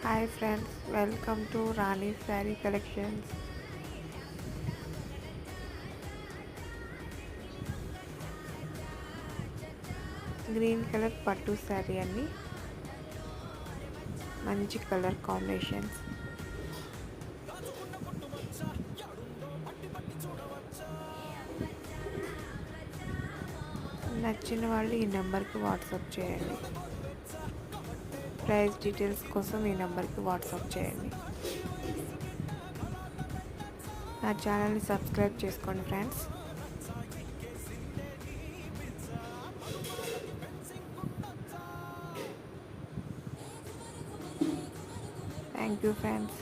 Hi friends, welcome to Rani Saree Collections. Green colour పట్టు శారీ అండి. మంచి కలర్ కాంబినేషన్స్. నచ్చిన వాళ్ళు ఈ నెంబర్కి వాట్సాప్ చేయండి. ప్రైస్ డీటెయిల్స్ కోసం ఈ నెంబర్కి వాట్సాప్ చేయండి. నా ఛానల్ని సబ్స్క్రైబ్ చేసుకోండి ఫ్రెండ్స్. Thank you friends.